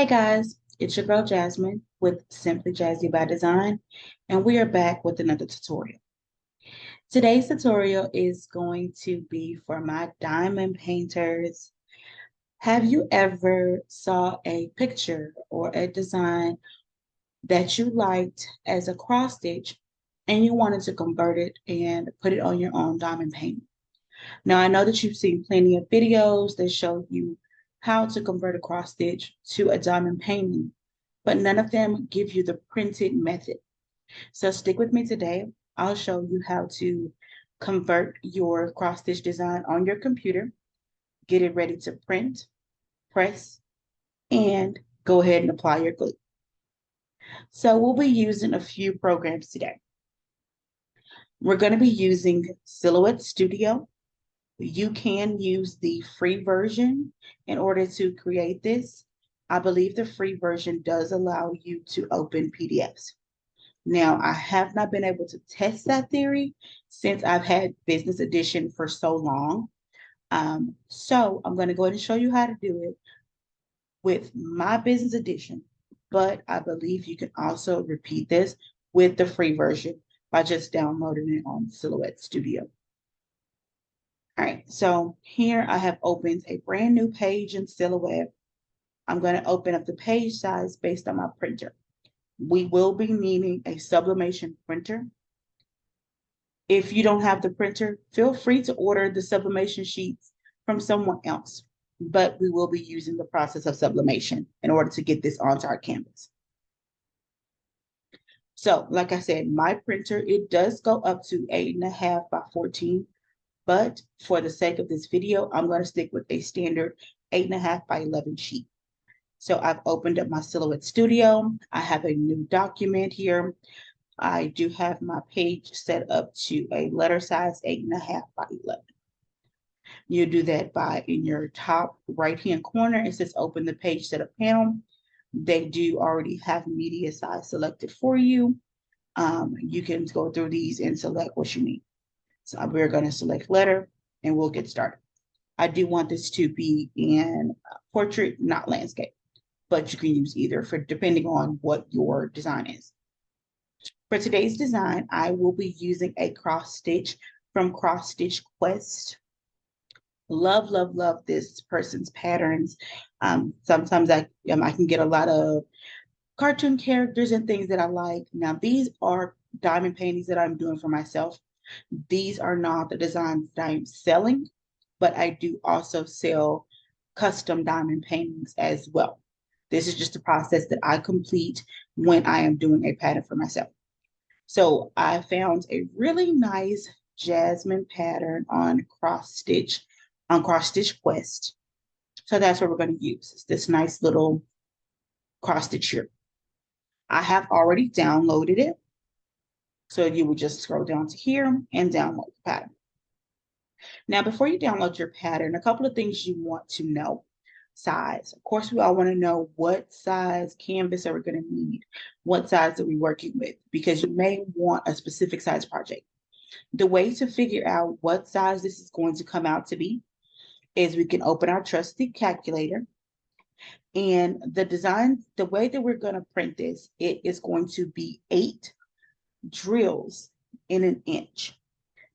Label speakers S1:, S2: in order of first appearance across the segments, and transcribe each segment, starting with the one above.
S1: Hey guys, it's your girl Jasmine with Simply Jazzy by Design, and we are back with another tutorial. Today's tutorial is going to be for my diamond painters. Have you ever saw a picture or a design that you liked as a cross stitch and you wanted to convert it and put it on your own diamond paint? Now, I know that you've seen plenty of videos that show you how to convert a cross stitch to a diamond painting, but none of them give you the printed method. So stick with me today. I'll show you how to convert your cross stitch design on your computer, get it ready to print, press, and go ahead and apply your glue. So we'll be using a few programs today. We're going to be using Silhouette Studio. You can use the free version in order to create this. I believe the free version does allow you to open PDFs. Now, I have not been able to test that theory since I've had Business Edition for so long. So I'm going to go ahead and show you how to do it with my Business Edition, but I believe you can also repeat this with the free version by just downloading it on Silhouette Studio. All right, so here I have opened a brand new page in Silhouette. I'm going to open up the page size based on my printer. We will be needing a sublimation printer. If you don't have the printer, feel free to order the sublimation sheets from someone else, but we will be using the process of sublimation in order to get this onto our canvas. So, like I said, my printer, it does go up to 8.5 by 14, but for the sake of this video, I'm going to stick with a standard 8.5 by 11 sheet. So I've opened up my Silhouette Studio. I have a new document here. I do have my page set up to a letter size 8.5 by 11. You do that by in your top right-hand corner, it says open the page setup panel. They do already have media size selected for you. You can go through these and select what you need. So we're going to select letter and we'll get started. I do want this to be in portrait, not landscape, but you can use either for depending on what your design is. For today's design, I will be using a cross stitch from Cross Stitch Quest. Love, love, love this person's patterns. Sometimes I can get a lot of cartoon characters and things that I like. Now, these are diamond paintings that I'm doing for myself. These are not the designs that I'm selling, but I do also sell custom diamond paintings as well. This is just a process that I complete when I am doing a pattern for myself. So I found a really nice jasmine pattern on Cross Stitch Quest. So that's what we're going to use. It's this nice little cross stitch here. I have already downloaded it. So you would just scroll down to here and download the pattern. Now, before you download your pattern, a couple of things you want to know. Size. Of course, we all want to know what size canvas are we going to need? What size are we working with? Because you may want a specific size project. The way to figure out what size this is going to come out to be is we can open our trusty calculator. And the way that we're going to print this, it is going to be 8 drills in an inch.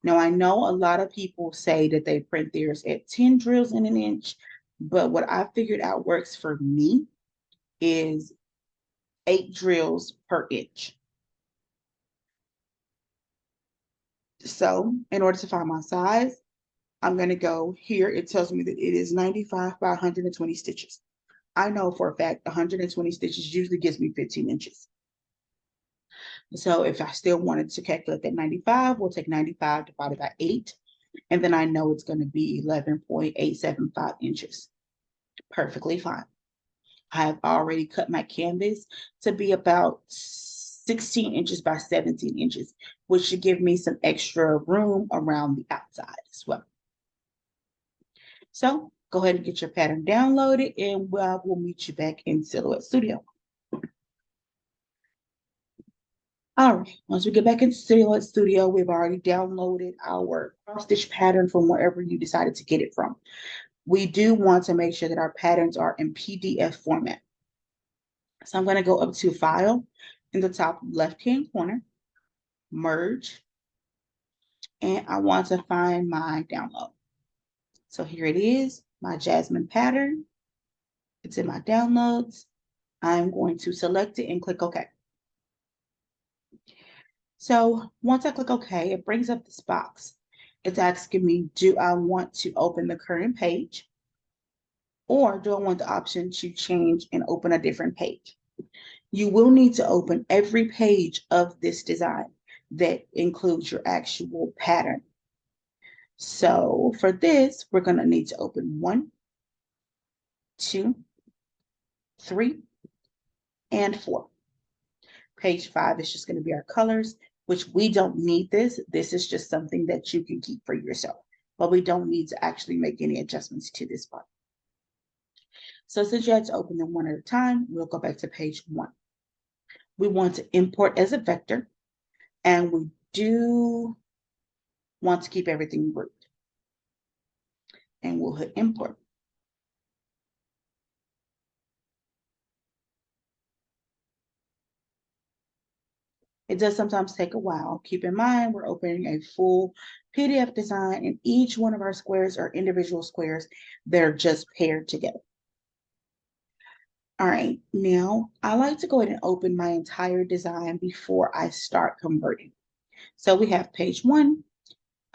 S1: Now, I know a lot of people say that they print theirs at 10 drills in an inch, but what I figured out works for me is 8 drills per inch. So in order to find my size, I'm going to go here. It tells me that it is 95 by 120 stitches. I know for a fact 120 stitches usually gives me 15 inches. So if I still wanted to calculate that 95, we'll take 95 divided by 8. And then I know it's going to be 11.875 inches. Perfectly fine. I have already cut my canvas to be about 16 inches by 17 inches, which should give me some extra room around the outside as well. So go ahead and get your pattern downloaded and we'll meet you back in Silhouette Studio. All right, once we get back in Silhouette Studio, we've already downloaded our cross stitch pattern from wherever you decided to get it from. We do want to make sure that our patterns are in PDF format. So I'm going to go up to File in the top left-hand corner, Merge, and I want to find my download. So here it is, my Jasmine pattern. It's in my downloads. I'm going to select it and click OK. So once I click OK, it brings up this box. It's asking me, do I want to open the current page, or do I want the option to change and open a different page? You will need to open every page of this design that includes your actual pattern. So for this, we're going to need to open 1, 2, 3, and 4. Page 5 is just going to be our colors, which we don't need this. This is just something that you can keep for yourself, but we don't need to actually make any adjustments to this part. So since you had to open them one at a time, we'll go back to page 1. We want to import as a vector, and we do want to keep everything grouped. And we'll hit import. It does sometimes take a while. Keep in mind, we're opening a full PDF design, and each one of our squares are individual squares. They're just paired together. All right, now I like to go ahead and open my entire design before I start converting. So we have page 1.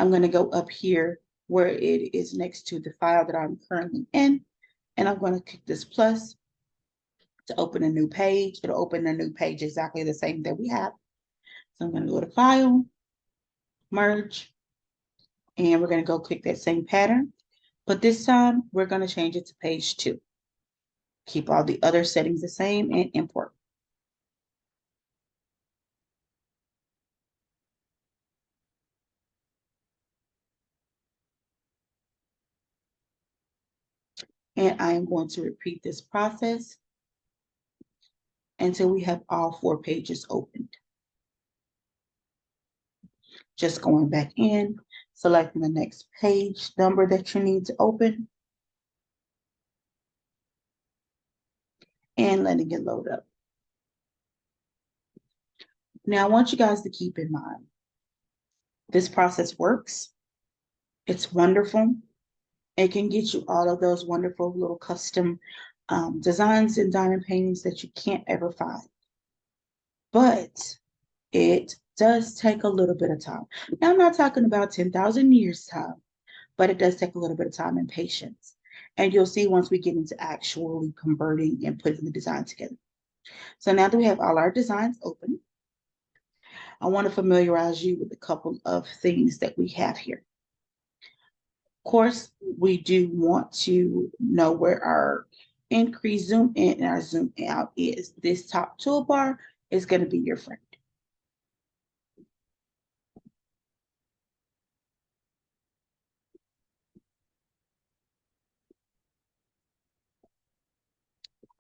S1: I'm going to go up here where it is next to the file that I'm currently in, and I'm going to click this plus to open a new page. It'll open a new page exactly the same that we have. So I'm going to go to File, Merge, and we're going to go click that same pattern. But this time, we're going to change it to page 2. Keep all the other settings the same and import. And I am going to repeat this process until we have all 4 pages opened. Just going back in, selecting the next page number that you need to open, and letting it load up. Now, I want you guys to keep in mind, this process works. It's wonderful. It can get you all of those wonderful little custom designs and diamond paintings that you can't ever find. But it does take a little bit of time. Now, I'm not talking about 10,000 years time, but it does take a little bit of time and patience. And you'll see once we get into actually converting and putting the design together. So now that we have all our designs open, I want to familiarize you with a couple of things that we have here. Of course, we do want to know where our increase zoom in and our zoom out is. This top toolbar is going to be your friend.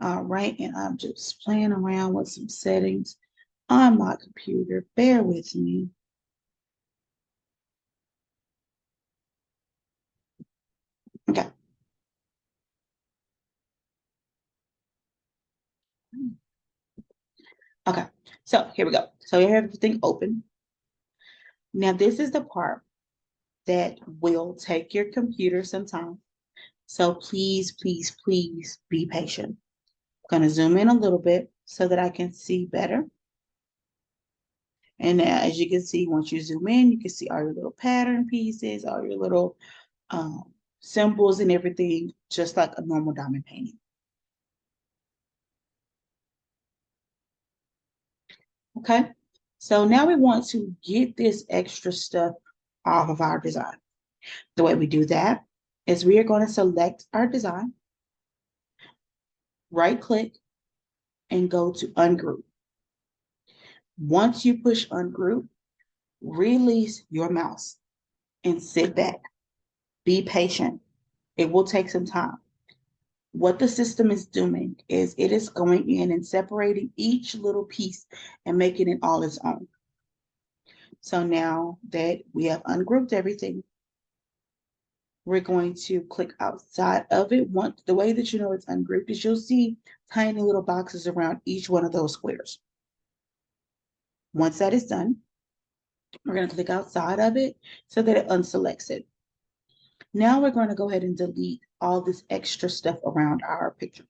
S1: All right, and I'm just playing around with some settings on my computer. Bear with me. Okay. Okay, so here we go. So you have everything open. Now this is the part that will take your computer some time. So please, please, please be patient. I'm going to zoom in a little bit so that I can see better. And as you can see, once you zoom in, you can see all your little pattern pieces, all your little symbols and everything, just like a normal diamond painting. Okay, so now we want to get this extra stuff off of our design. The way we do that is we are going to select our design, right click, and go to ungroup. Once you push ungroup, release your mouse and sit back. Be patient. It will take some time. What the system is doing is it is going in and separating each little piece and making it all its own. So now that we have ungrouped everything, We're going to click outside of it. The way that you know it's ungrouped is you'll see tiny little boxes around each one of those squares. Once that is done, we're going to click outside of it so that it unselects it. Now we're going to go ahead and delete all this extra stuff around our picture.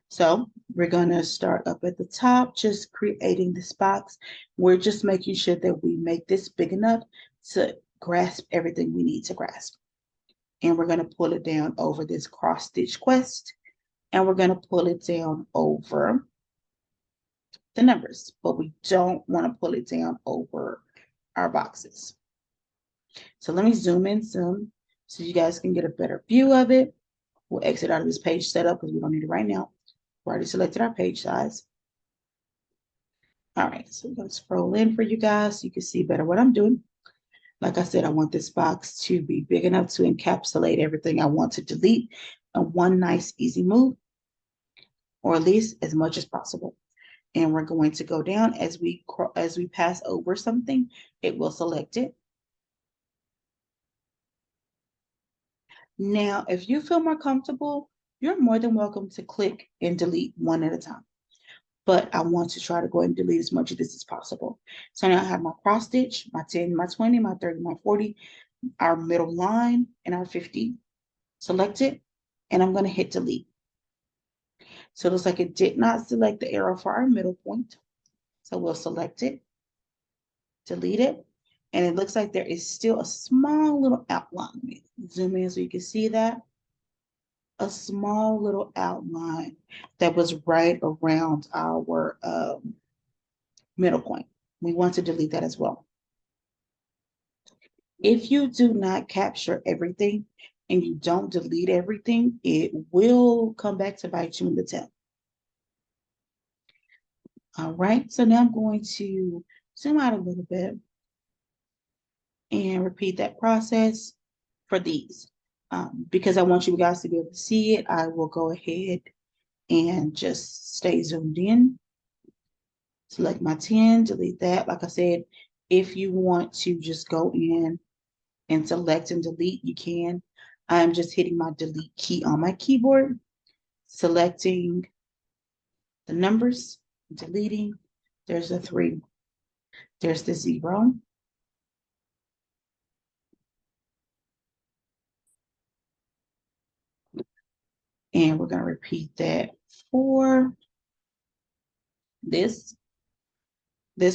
S1: So we're going to start up at the top, just creating this box. We're just making sure that we make this big enough to grasp everything we need to grasp. And we're going to pull it down over this cross stitch quest, and we're going to pull it down over the numbers, but we don't want to pull it down over our boxes. So let me zoom in some so you guys can get a better view of it. We'll exit out of this page setup because we don't need it right now. We already selected our page size. All right, so we're going to scroll in for you guys so you can see better what I'm doing. Like I said, I want this box to be big enough to encapsulate everything I want to delete in one nice, easy move, or at least as much as possible. And we're going to go down as we pass over something, it will select it. Now, if you feel more comfortable, you're more than welcome to click and delete one at a time. But I want to try to go ahead and delete as much of this as possible. So now I have my cross stitch, my 10, my 20, my 30, my 40, our middle line, and our 50. Select it, and I'm going to hit delete. So it looks like it did not select the arrow for our middle point. So we'll select it, delete it, and it looks like there is still a small little outline. Let me zoom in so you can see that. A small little outline that was right around our middle point. We want to delete that as well. If you do not capture everything and you don't delete everything, it will come back to bite you in the tail. All right, so now I'm going to zoom out a little bit and repeat that process for these. Because I want you guys to be able to see it, I will go ahead and just stay zoomed in. Select my 10, delete that. Like I said, if you want to just go in and select and delete, you can. I'm just hitting my delete key on my keyboard, selecting the numbers, deleting. There's a 3. There's the 0. And we're going to repeat that for this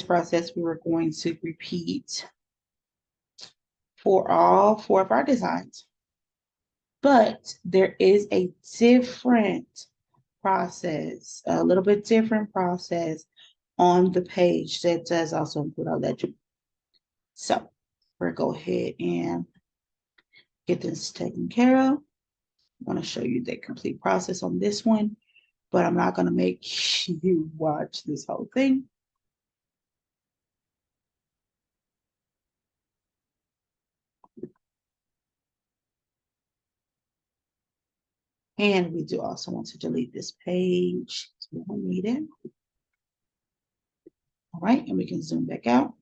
S1: process. We were going to repeat for all 4 of our designs. But there is a different process, a little bit different process on the page that does also include our legend. So we're going to go ahead and get this taken care of. I want to show you the complete process on this one, but I'm not going to make you watch this whole thing. And we do also want to delete this page, so we don't need it. All right, and we can zoom back out.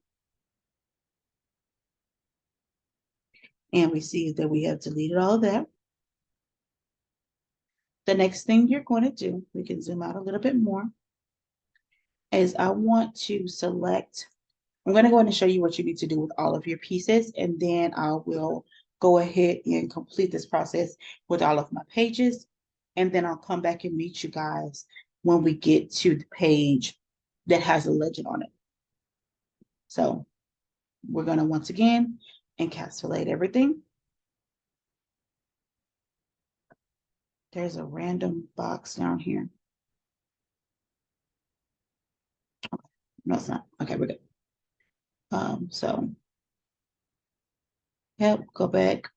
S1: And we see that we have deleted all of that. The next thing you're going to do, we can zoom out a little bit more, is I want to select, I'm going to go ahead and show you what you need to do with all of your pieces, and then I will go ahead and complete this process with all of my pages, and then I'll come back and meet you guys when we get to the page that has a legend on it. So we're going to once again encapsulate everything. There's a random box down here. No, it's not. Okay, we're good. So, yep, go back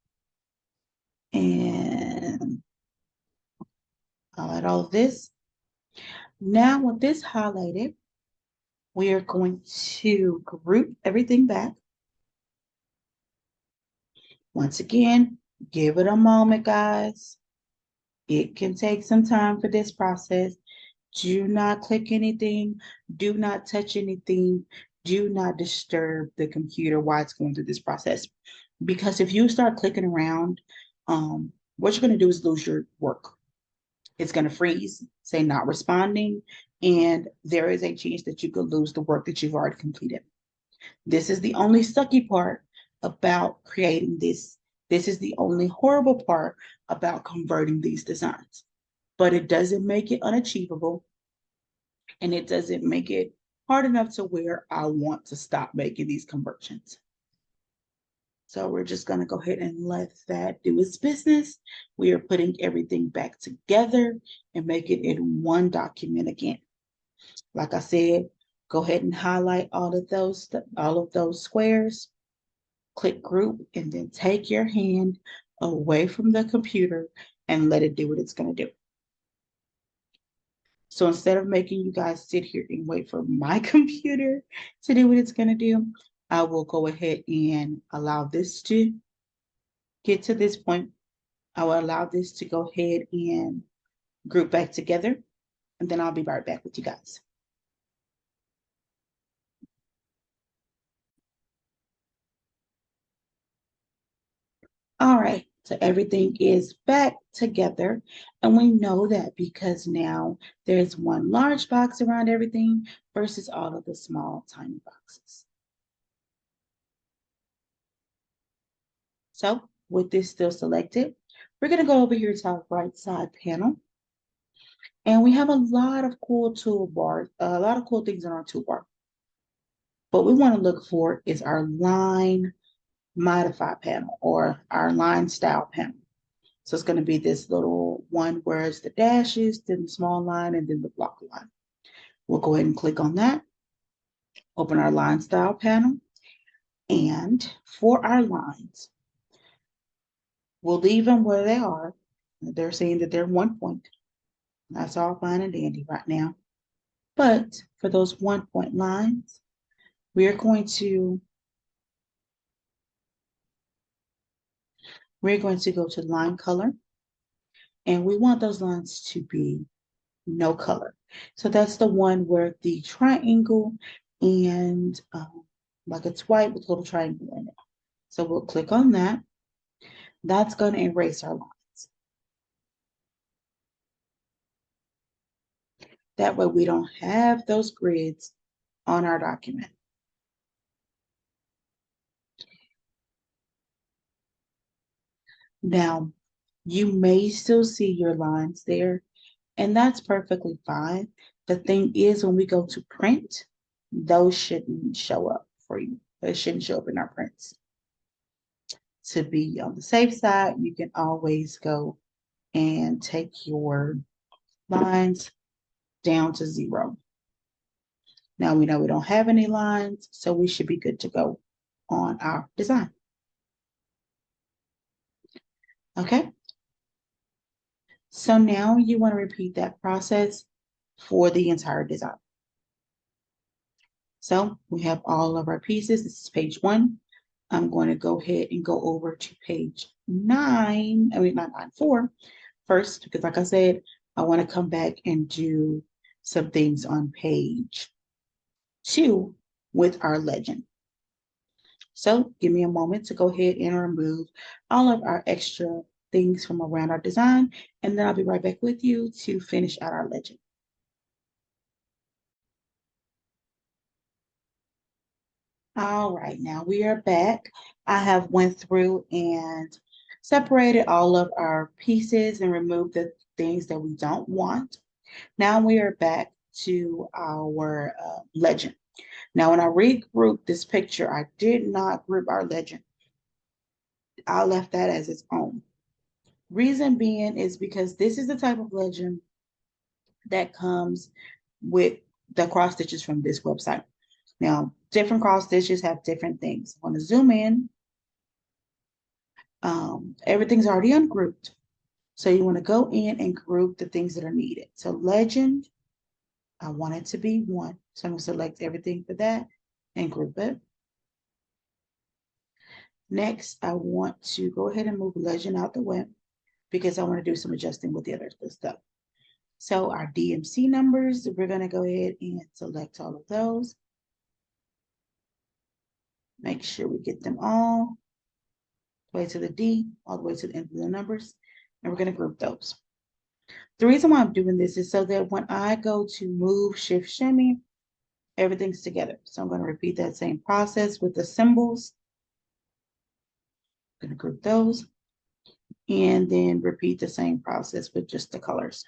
S1: and highlight all of this. Now with this highlighted, we are going to group everything back. Once again, give it a moment, guys. It can take some time for this process. Do not click anything. Do not touch anything. Do not disturb the computer while it's going through this process. Because if you start clicking around, what you're going to do is lose your work. It's going to freeze, say not responding, and there is a chance that you could lose the work that you've already completed. This is the only sucky part about creating this. This is the only horrible part about converting these designs. But it doesn't make it unachievable, and it doesn't make it hard enough to where I want to stop making these conversions. So we're just going to go ahead and let that do its business. We are putting everything back together and make it in one document again. Like I said, go ahead and highlight all of those squares, click group, and then take your hand away from the computer and let it do what it's going to do. So instead of making you guys sit here and wait for my computer to do what it's going to do, I will go ahead and allow this to get to this point. I will allow this to go ahead and group back together, and then I'll be right back with you guys. All right, so everything is back together, and we know that because now there's one large box around everything versus all of the small, tiny boxes. So with this still selected, we're going to go over here to our right side panel, and we have a lot of cool toolbars, a lot of cool things in our toolbar. What we want to look for is our line modify panel or our line style panel. So it's going to be this little one where it's the dashes, then the small line, and then the block line. We'll go ahead and click on that, open our line style panel. And for our lines, we'll leave them where they are. They're saying that they're 1 point. That's all fine and dandy right now. But for those 1 point lines, we're going to go to line color, and we want those lines to be no color. So that's the one where the triangle and like it's white with a little triangle in it. So we'll click on that. That's going to erase our lines. That way we don't have those grids on our document. Now, you may still see your lines there, and that's perfectly fine. The thing is, when we go to print, those shouldn't show up for you. They shouldn't show up in our prints. To be on the safe side, you can always go and take your lines down to 0. Now we know we don't have any lines, so we should be good to go on our design. Okay. So now you want to repeat that process for the entire design. So we have all of our pieces. This is page 1. I'm going to go ahead and go over to page 9, not 9, 4 first, because like I said, I want to come back and do some things on page 2 with our legend. So give me a moment to go ahead and remove all of our extra things from around our design, and then I'll be right back with you to finish out our legend. All right, now we are back. I have went through and separated all of our pieces and removed the things that we don't want. Now we are back to our legend. Now, when I regrouped this picture, I did not group our legend. I left that as its own. Reason being is because this is the type of legend that comes with the cross stitches from this website. Now, different cross stitches have different things. I want to zoom in. Everything's already ungrouped. So you want to go in and group the things that are needed. So legend, I want it to be 1. So I'm going to select everything for that and group it. Next, I want to go ahead and move legend out the way because I want to do some adjusting with the other stuff. So our DMC numbers, we're going to go ahead and select all of those. Make sure we get them all. the way to the D, all the way to the end of the numbers, and we're going to group those. The reason why I'm doing this is so that when I go to move, shift, shimmy, everything's together. So I'm going to repeat that same process with the symbols. I'm going to group those and then repeat the same process with just the colors.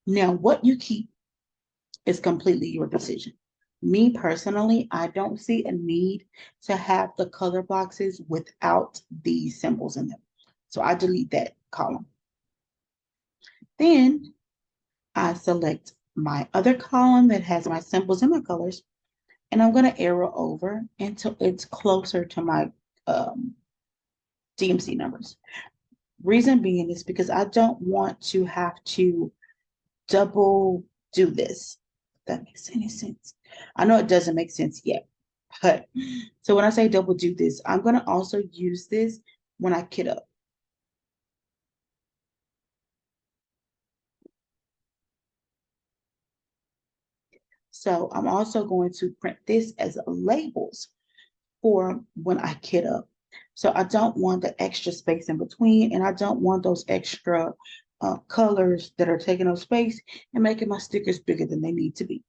S1: Now, what you keep is completely your decision. Me personally, I don't see a need to have the color boxes without these symbols in them. So I delete that column. Then I select my other column that has my symbols and my colors, and I'm going to arrow over until it's closer to my DMC numbers. Reason being is because I don't want to have to double do this. If that makes any sense. I know it doesn't make sense yet, but so when I say double do this, I'm going to also use this when I kit up. So I'm also going to print this as labels for when I kit up. So I don't want the extra space in between, and I don't want those extra colors that are taking up space and making my stickers bigger than they need to be.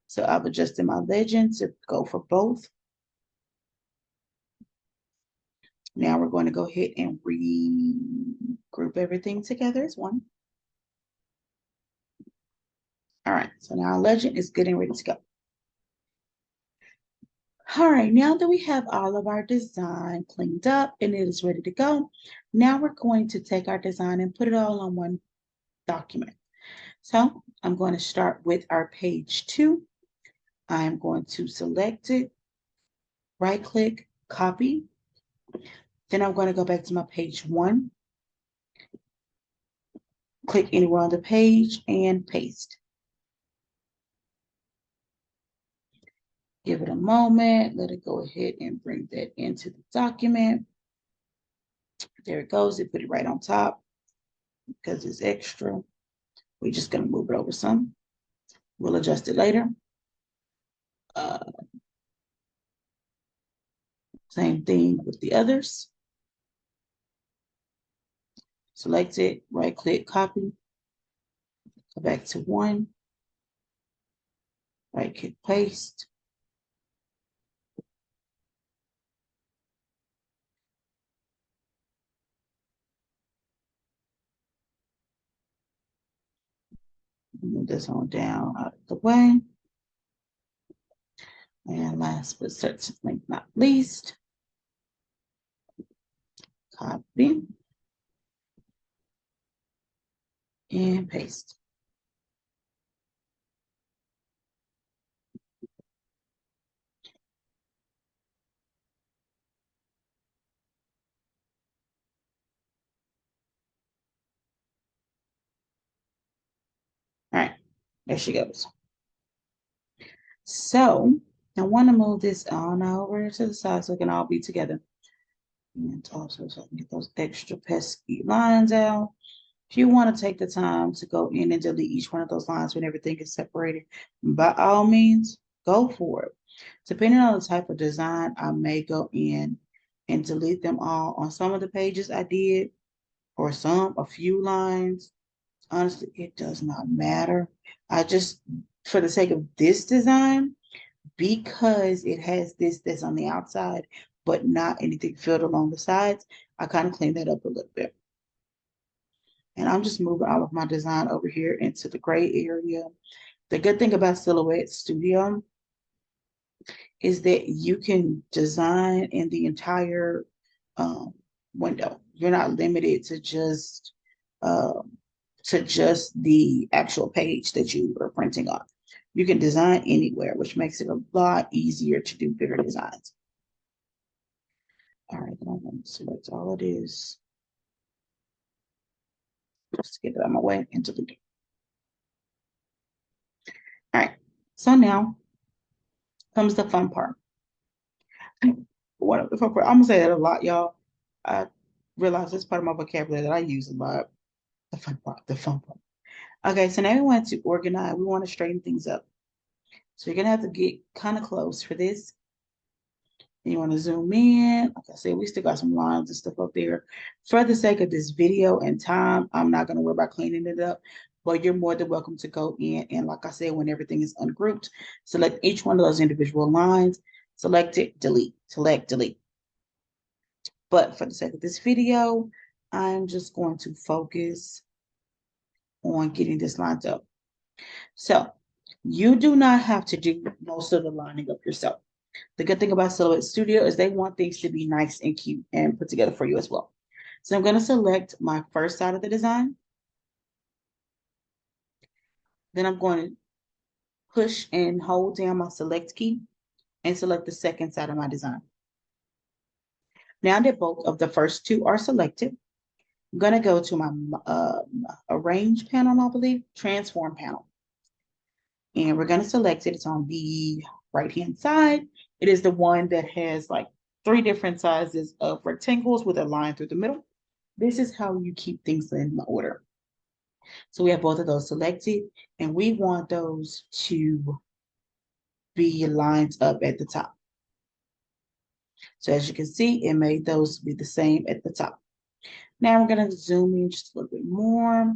S1: So I've adjusted my legend to go for both. Now we're going to go ahead and regroup everything together as one. All right, so now our legend is good and ready to go. All right, now that we have all of our design cleaned up and it is ready to go, now we're going to take our design and put it all on one document. So I'm going to start with our page 2. I'm going to select it, right click, copy. Then I'm going to go back to my page 1, click anywhere on the page and paste. Give it a moment, let it go ahead and bring that into the document. There it goes, it put it right on top because it's extra. We're just gonna move it over some. We'll adjust it later. Same thing with the others. Select it, right click, copy, go back to 1, right click, paste. Move this on down out of the way. And last but certainly not least, copy and paste. All right, there she goes. So I want to move this on over to the side so it can all be together. And also so I can get those extra pesky lines out. If you want to take the time to go in and delete each one of those lines when everything is separated, by all means, go for it. Depending on the type of design, I may go in and delete them all. On some of the pages I did, or a few lines. Honestly, it does not matter. I just, for the sake of this design, because it has this that's on the outside, but not anything filled along the sides, I kind of clean that up a little bit. And I'm just moving all of my design over here into the gray area. The good thing about Silhouette Studio is that you can design in the entire um, window. You're not limited um, to just the actual page that you are printing on. You can design anywhere, which makes it a lot easier to do bigger designs. All right, then I'm going to select all it is. Just get it out of my way and delete it. All right, so now comes the fun part. One of the fun part, I'm gonna say that a lot, y'all. I realize it's part of my vocabulary that I use a lot. The fun part, the fun part. Okay, so now we want to organize. We want to straighten things up. So you're gonna have to get kind of close for this. You want to zoom in. Like I said, we still got some lines and stuff up there. For the sake of this video and time, I'm not gonna worry about cleaning it up, but you're more than welcome to go in. And like I said, when everything is ungrouped, select each one of those individual lines, select it, delete, select, delete. But for the sake of this video, I'm just going to focus on getting this lined up. So you do not have to do most of the lining up yourself. The good thing about Silhouette Studio is they want things to be nice and cute and put together for you as well. So I'm going to select my first side of the design. Then I'm going to push and hold down my select key and select the second side of my design. Now that both of the first two are selected, I'm going to go to my Arrange panel, I believe, Transform panel. And we're going to select it. It's on the right-hand side. It is the one that has like 3 different sizes of rectangles with a line through the middle. This is how you keep things in order. So we have both of those selected, and we want those to be lined up at the top. So as you can see, it made those be the same at the top. Now we're going to zoom in just a little bit more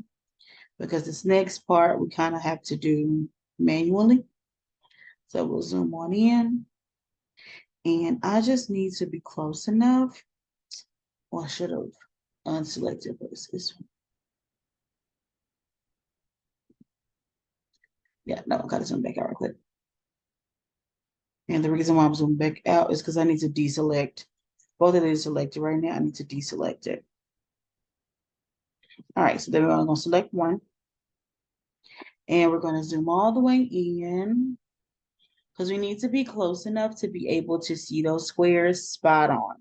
S1: because this next part we kind of have to do manually. So we'll zoom on in. And I just need to be close enough. Well, I should have unselected this one. Yeah, no, I gotta zoom back out real quick. And the reason why I'm zooming back out is because I need to deselect. Both of these selected right now. I need to deselect it. All right, so then we're gonna select one. And we're gonna zoom all the way in because we need to be close enough to be able to see those squares spot on.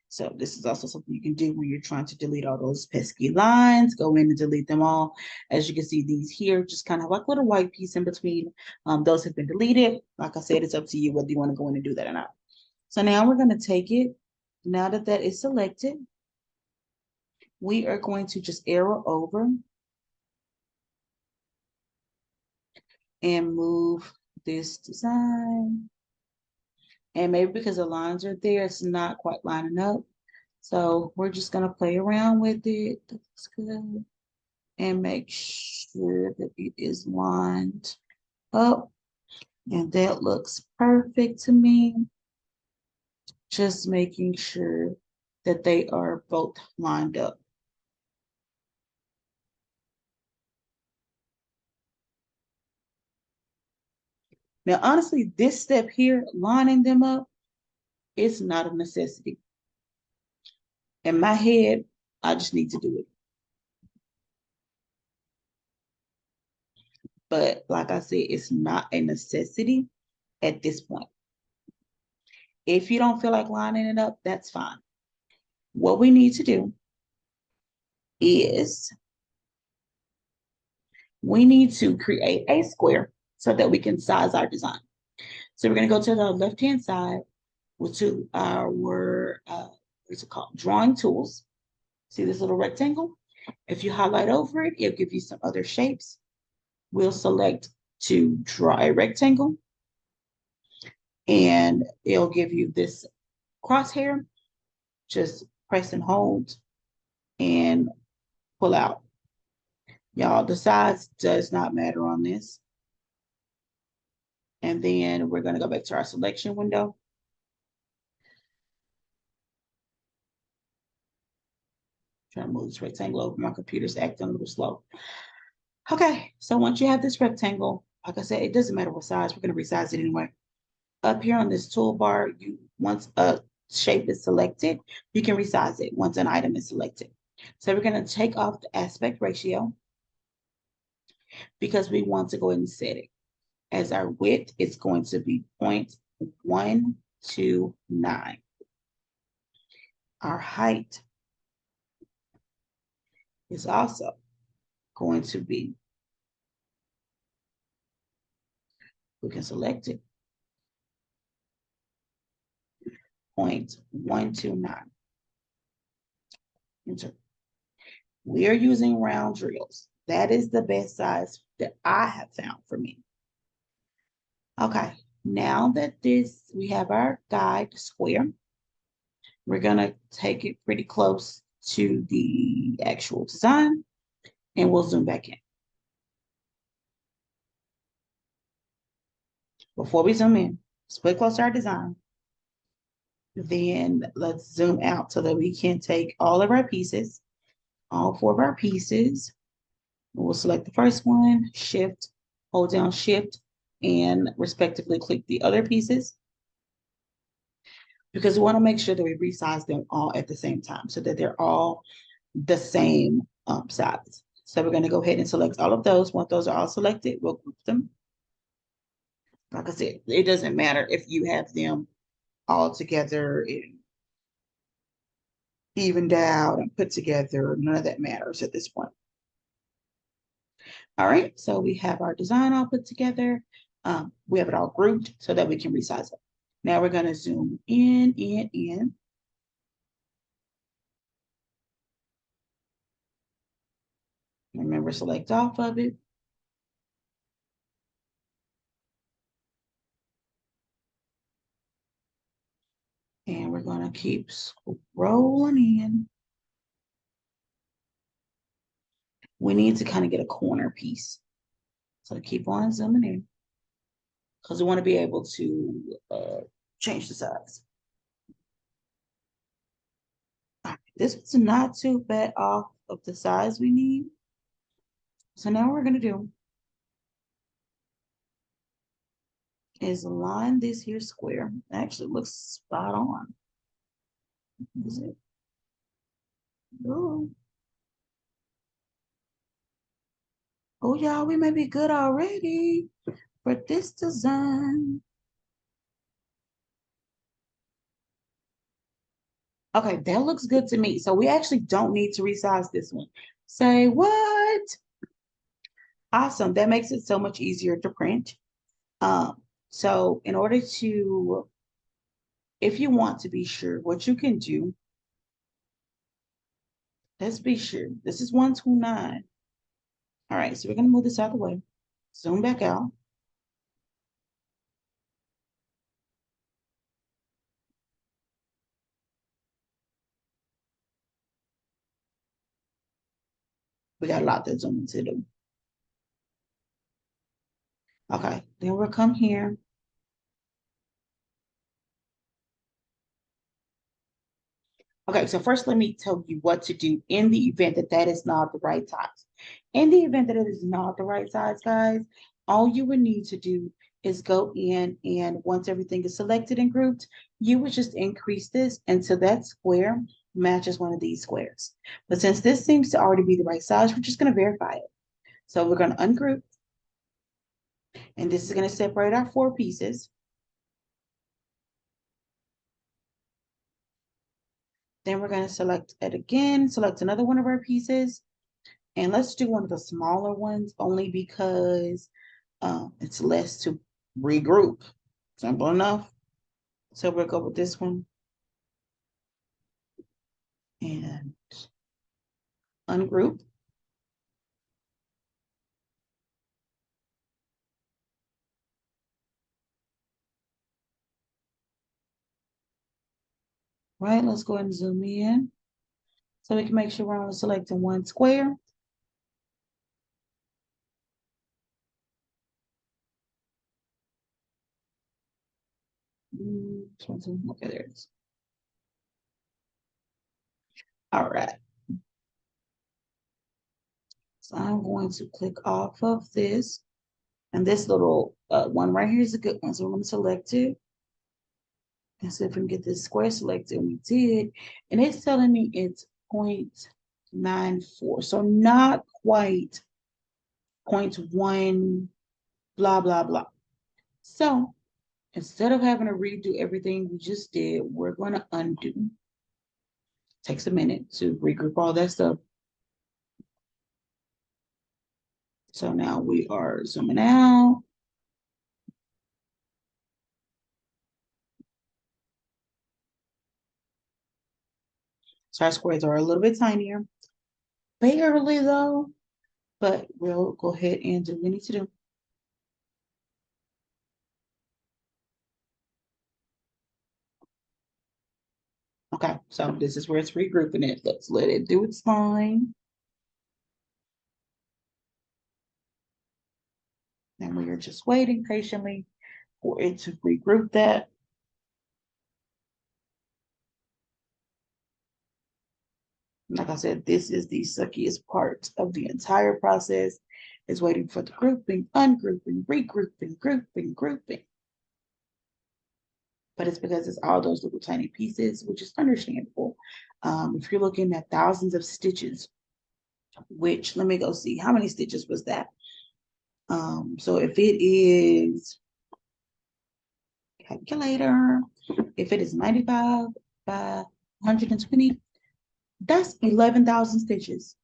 S1: So this is also something you can do when you're trying to delete all those pesky lines. Go in and delete them all. As you can see, these here just kind of like little white piece in between. Those have been deleted. Like I said, it's up to you whether you want to go in and do that or not. So now we're going to take it. Now that that is selected, we are going to just arrow over and move this design. And maybe because the lines are there, it's not quite lining up. So we're just going to play around with it. That's good. And make sure that it is lined up. And that looks perfect to me. Just making sure that they are both lined up. Now, honestly, this step here, lining them up, it's not a necessity. In my head, I just need to do it. But like I said, it's not a necessity at this point. If you don't feel like lining it up, that's fine. What we need to do is we need to create a square so that we can size our design. So we're going to go to the left-hand side to our, what's it called? Drawing tools. See this little rectangle? If you highlight over it, it'll give you some other shapes. We'll select to draw a rectangle, and it'll give you this crosshair. Just press and hold and pull out. Y'all, the size does not matter on this. And then we're going to go back to our selection window. Trying to move this rectangle over. My computer's acting a little slow. Okay, so once you have this rectangle, like I said, it doesn't matter what size. We're going to resize it anyway. Up here on this toolbar, once a shape is selected, you can resize it once an item is selected. So we're going to take off the aspect ratio because we want to go ahead and set it. As our width is going to be 0.129. Our height is also going to be, we can select it, 0.129. Enter. We are using round drills. That is the best size that I have found for me. Okay, now that we have our guide square, we're gonna take it pretty close to the actual design and we'll zoom back in. Before we zoom in, let's put close to our design. Then let's zoom out so that we can take all of our pieces, all four of our pieces. We'll select the first one, shift, hold down shift, and respectively click the other pieces because we want to make sure that we resize them all at the same time so that they're all the same size. So we're going to go ahead and select all of those. Once those are all selected, we'll group them. Like I said, it doesn't matter if you have them all together and evened out and put together. None of that matters at this point. All right, so we have our design all put together. We have it all grouped so that we can resize it. Now we're going to zoom in. Remember, select off of it. And we're going to keep scrolling in. We need to kind of get a corner piece. So keep on zooming in because we want to be able to change the size. This was not too bad off of the size we need. So now what we're going to do is align this here square. It actually looks spot on. Is it? Oh, oh, y'all, we may be good already for this design. Okay, that looks good to me. So we actually don't need to resize this one. Say what? Awesome. That makes it so much easier to print. So in order to, if you want to be sure, what you can do, let's be sure. This is 129. All right, so we're gonna move this out of the way. Zoom back out. We got a lot to zoom into do. Okay, then we'll come here. Okay, so first let me tell you what to do in the event that that is not the right size. In the event that it is not the right size, guys, all you would need to do is go in and once everything is selected and grouped, you would just increase this until that square matches one of these squares. But since this seems to already be the right size, we're just going to verify it. So we're going to ungroup, and this is going to separate our four pieces. Then we're going to select it again, select another one of our pieces, and let's do one of the smaller ones only because it's less to regroup. Simple enough. So we'll go with this one and ungroup. Right, let's go ahead and zoom in so we can make sure we're only selecting one square. Okay, there it is. All right. So I'm going to click off of this. And this little one right here is a good one. So we're going to select it. And see if we can get this square selected. And we did. And it's telling me it's 0.94. So not quite 0.1, blah, blah, blah. So instead of having to redo everything we just did, we're going to undo. Takes a minute to regroup all that stuff. So now we are zooming out. So our squares are a little bit tinier. Barely though. but we'll go ahead and do what we need to do. Okay, so this is where it's regrouping it. Let's let it do its thing. And we are just waiting patiently for it to regroup that. Like I said, this is the suckiest part of the entire process, is waiting for the grouping, ungrouping, regrouping, grouping, grouping. But it's because it's all those little tiny pieces, which is understandable. If you're looking at thousands of stitches, which let me go see, how many stitches was that? So if it is, calculator, if it is 95 by 120, that's 11,000 stitches.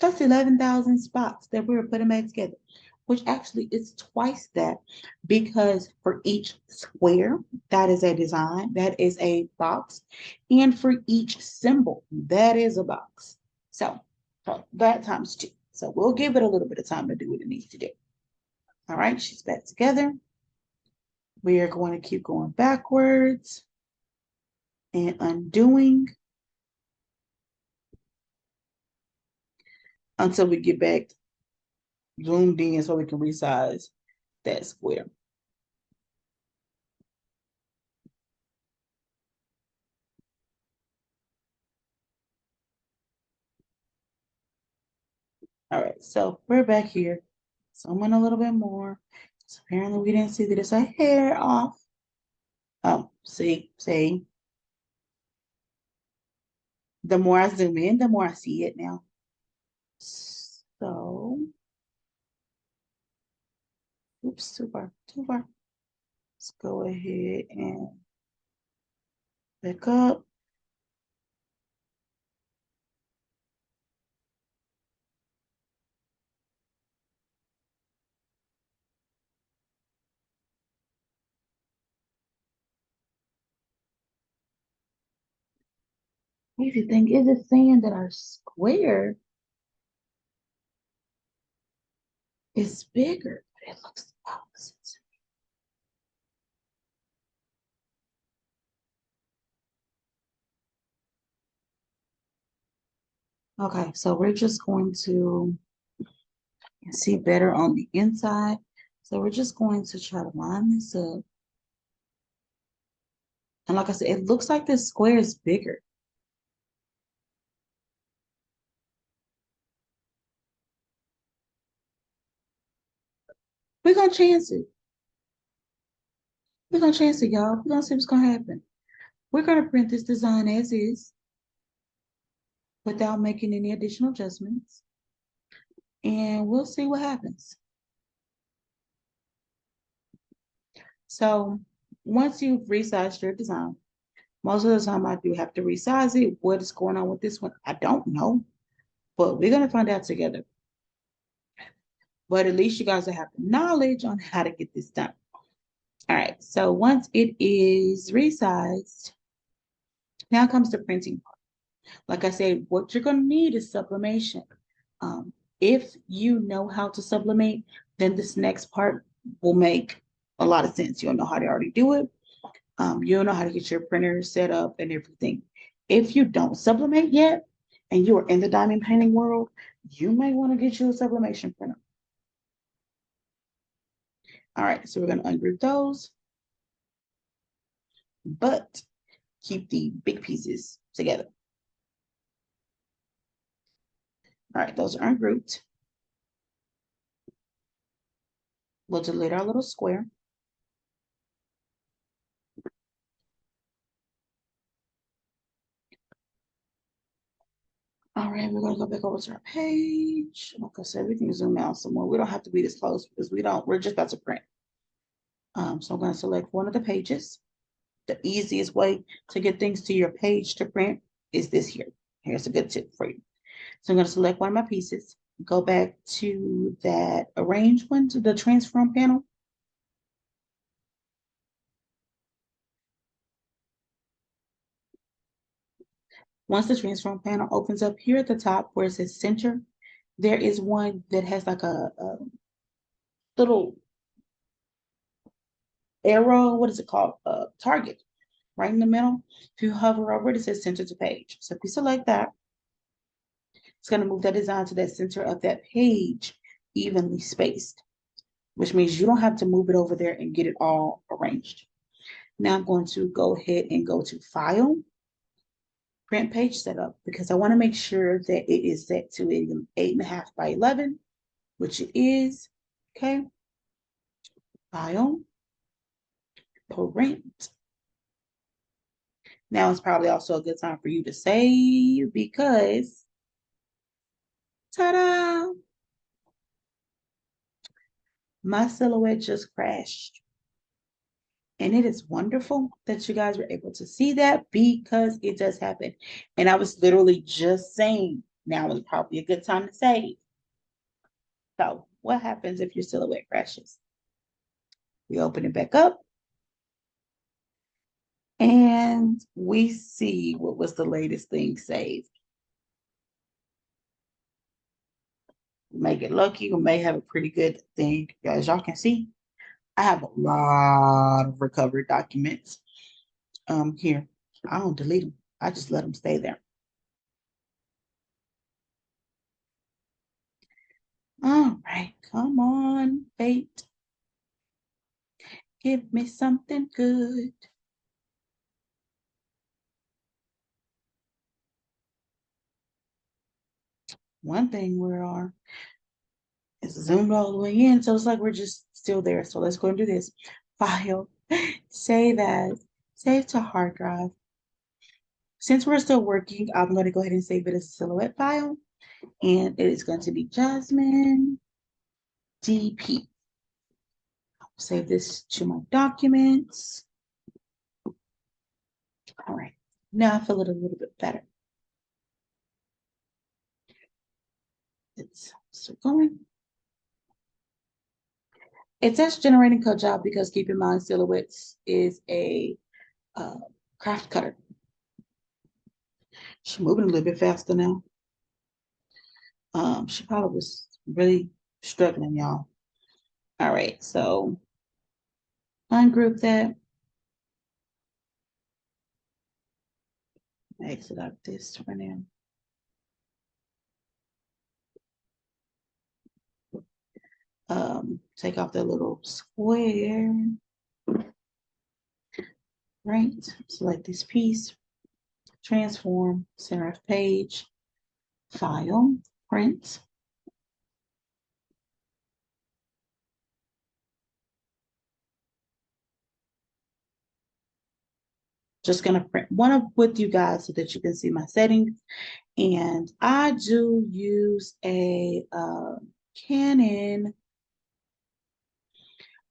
S1: That's 11,000 spots that we were putting back together, which actually is twice that, because for each square, that is a design, that is a box. And for each symbol, that is a box. So that times two. So we'll give it a little bit of time to do what it needs to do. All right, she's back together. We are going to keep going backwards and undoing until we get back zoomed in so we can resize that square. All right, so we're back here. Zoom in a little bit more. So apparently we didn't see that it's a hair off. Oh, see. The more I zoom in, the more I see it now. So, oops, too far. Let's go ahead and back up. Crazy thing is, it's saying that our square is bigger, but it looks opposite. Okay, so we're just going to see better on the inside. So we're just going to try to line this up. And like I said, it looks like this square is bigger. We're gonna chance it. We're gonna chance it, y'all. We're gonna see what's gonna happen. We're gonna print this design as is without making any additional adjustments. And we'll see what happens. So once you've resized your design, most of the time I do have to resize it. What is going on with this one? I don't know, but we're gonna find out together. But at least you guys will have the knowledge on how to get this done. All right, so once it is resized, now comes the printing part. Like I said, what you're going to need is sublimation. If you know how to sublimate, then this next part will make a lot of sense. You'll know how to already do it. You'll know how to get your printer set up and everything. If you don't sublimate yet, and you are in the diamond painting world, you may want to get you a sublimation printer. All right, so we're going to ungroup those, but keep the big pieces together. All right, those are ungrouped. We'll delete our little square. All right, we're gonna go back over to our page. Like I said, we can zoom out some more. We don't have to be this close because we're just about to print. So I'm gonna select one of the pages. The easiest way to get things to your page to print is this here. Here's a good tip for you. So I'm gonna select one of my pieces, go back to that arrange one, to the transform panel. Once the transform panel opens up here at the top where it says center, There is one that has like a little arrow, what is it called? Target right in the middle. If you hover over it, it says center to page. So if you select that, it's going to move that design to that center of that page, evenly spaced, which means you don't have to move it over there and get it all arranged. Now I'm going to go ahead and go to File, Print Page Setup, because I want to make sure that it is set to 8.5 by 11, which it is. Okay. File, Print. Now it's probably also a good time for you to save because, ta-da, my silhouette just crashed. And it is wonderful that you guys were able to see that because it does happen. And I was literally just saying now is probably a good time to save. So what happens if your silhouette crashes? We open it back up and we see what was the latest thing saved. You may get lucky, we may have a pretty good thing. As y'all can see, I have a lot of recovered documents. Here, I don't delete them. I just let them stay there. All right, come on, fate. Give me something good. One thing we are is zoomed all the way in, so it's like we're just still there. So let's go and do this. File, save as, save to hard drive. Since we're still working, I'm going to go ahead and save it as a silhouette file, and it is going to be Jasmine DP. Save this to my documents. All right, now I feel it a little bit better. It's still going. It says generating cut job because keep in mind silhouettes is a craft cutter. She's moving a little bit faster now. She probably was really struggling, y'all. All right, so ungroup that. Exit out this for now. Take off that little square. Right, select this piece, transform, center of page, file, print. Just gonna print one up with you guys so that you can see my settings. And I do use a Canon.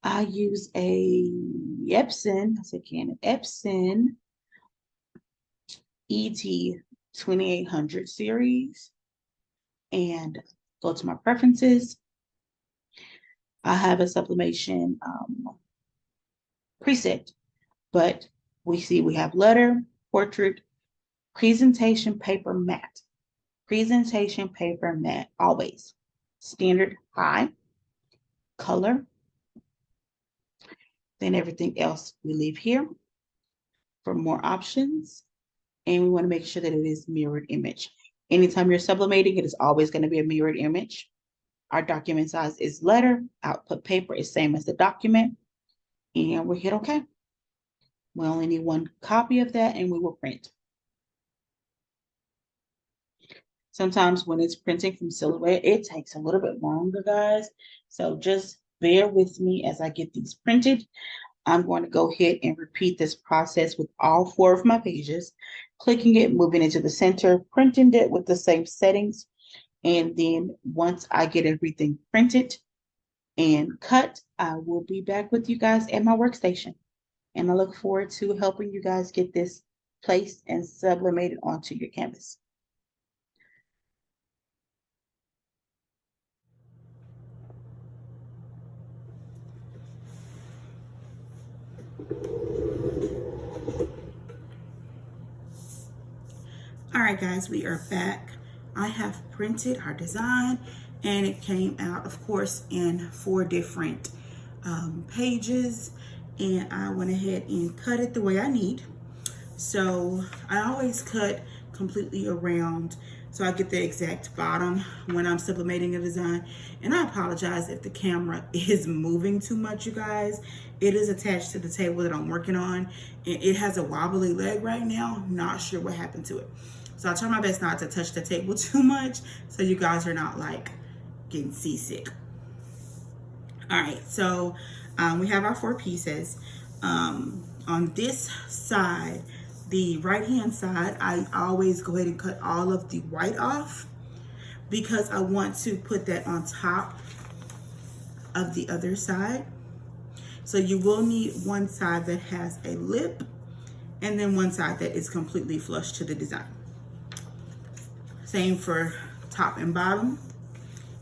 S1: I use a Epson, I said Canon, Epson ET 2800 series. And go to my preferences. I have a sublimation preset, but we see we have letter, portrait, presentation paper matte. Presentation paper matte, always. Standard high, color. Then everything else we leave here for more options. And we want to make sure that it is mirrored image. Anytime you're sublimating, it is always going to be a mirrored image. Our document size is letter. Output paper is same as the document. And we hit OK. We only need one copy of that and we will print. Sometimes when it's printing from Silhouette, it takes a little bit longer, guys. So just bear with me as I get these printed. I'm going to go ahead and repeat this process with all 4 of my pages, clicking it, moving into the center, printing it with the same settings. And then once I get everything printed and cut, I will be back with you guys at my workstation. And I look forward to helping you guys get this placed and sublimated onto your canvas. All right, guys, we are back. I have printed our design, and it came out, of course, in 4 different pages, and I went ahead and cut it the way I need. So I always cut completely around so I get the exact bottom when I'm sublimating a design. And I apologize if the camera is moving too much, you guys. It is attached to the table that I'm working on, and it has a wobbly leg right now. Not sure what happened to it. So I'll try my best not to touch the table too much so you guys are not like getting seasick. All right, so we have our 4 pieces. On this side, the right hand side, I always go ahead and cut all of the white off because I want to put that on top of the other side. So you will need one side that has a lip and then one side that is completely flush to the design. Same for top and bottom.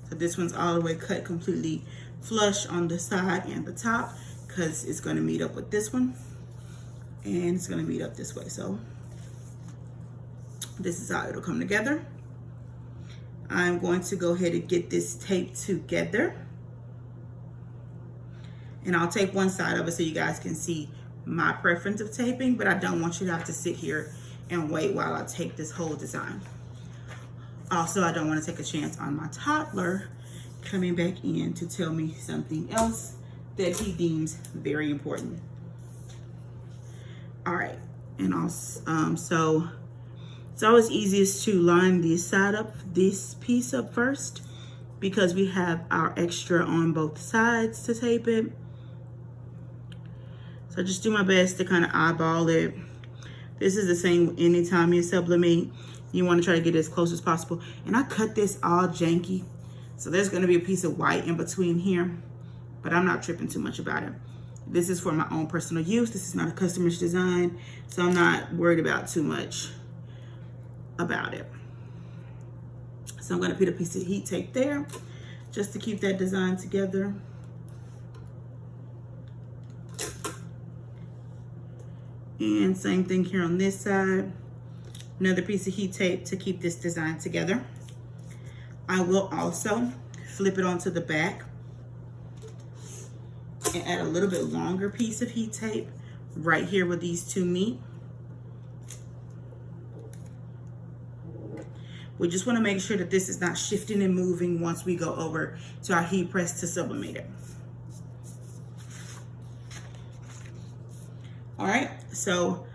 S1: So this one's all the way cut completely flush on the side and the top because it's going to meet up with this one, and it's going to meet up this way. So this is how it'll come together. I'm going to go ahead and get this taped together, and I'll tape one side of it so you guys can see my preference of taping, but I don't want you to have to sit here and wait while I tape this whole design. Also, I don't want to take a chance on my toddler coming back in to tell me something else that he deems very important. All right, and also, so it's always easiest to line this side up, this piece up first, because we have our extra on both sides to tape it. So I just do my best to kind of eyeball it. This is the same anytime you sublimate. You want to try to get it as close as possible. And I cut this all janky, so there's going to be a piece of white in between here, but I'm not tripping too much about it. This is for my own personal use. This is not a customer's design, so I'm not worried about too much about it. So I'm going to put a piece of heat tape there just to keep that design together. And same thing here on this side. Another piece of heat tape to keep this design together. I will also flip it onto the back and add a little bit longer piece of heat tape right here where these two meet. We just want to make sure that this is not shifting and moving once we go over to our heat press to sublimate it. All right, so